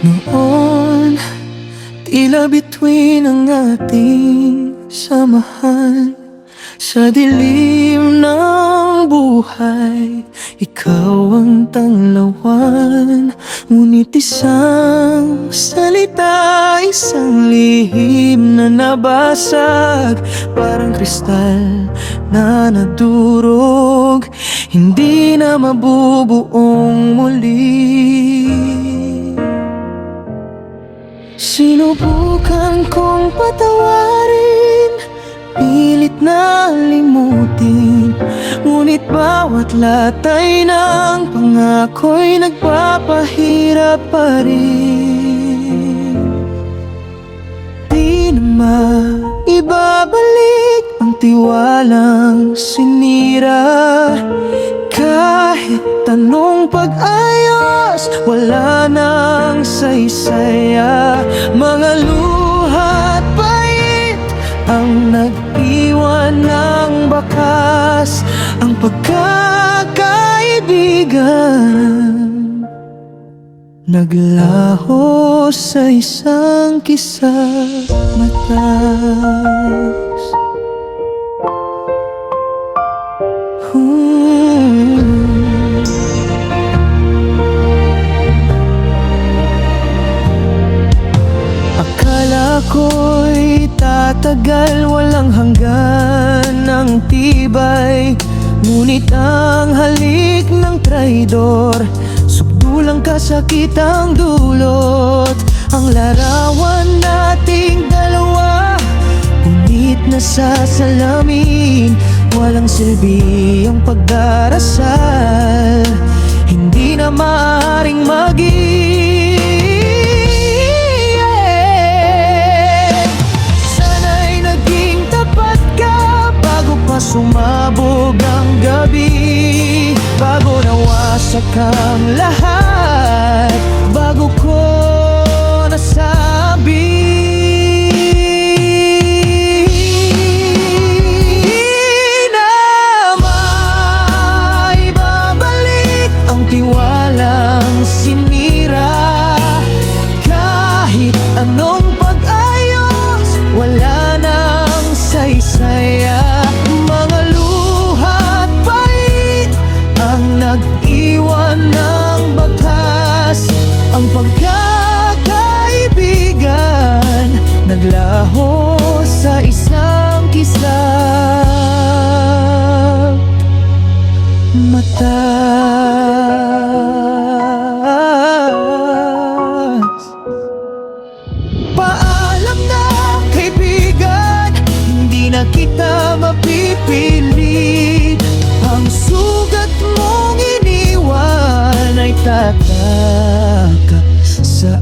Noon, tila bituin ang ating samahan. Sa dilim ng buhay, ikaw ang tanglawan. Ngunit isang salita, isang lihim na nabasag, parang kristal na nadurog, hindi na mabubuong muli. Sinubukan kong patawarin, pilit na limutin, ngunit bawat latay ng pangako'y nagpapahirap pa rin. Di na maibabalik ang tiwalang sinira. Kahit anong pag-ayos, wala nang saysaya. Mga luha't pait ang nag-iwan ng bakas. Ang pagkakaibigan naglaho sa isang kisap matas. Akala ko'y tatagal, walang hanggan ng tibay. Ngunit ang halik ng traidor, sukdulang kasakit ang dulot. Ang larawan nating dalawa, punit na sa salamin. Walang silbi ang pagdarasal, hindi na maaaring Sana'y naging tapat ka bago pa sumabog ang gabi, bago nawasak ang lahat, bago ko nasabi tiwalang sinira. Kahit anong pag-ayos, wala nang saysaya. Mga luha't pait ang nag-iwan ng bakas. Ang pagkakaibigan naglaho sa isang kisap matas. Paalam na kaibigan, hindi na kita mapipilit. Ang sugat mong iniwan ay tataka sa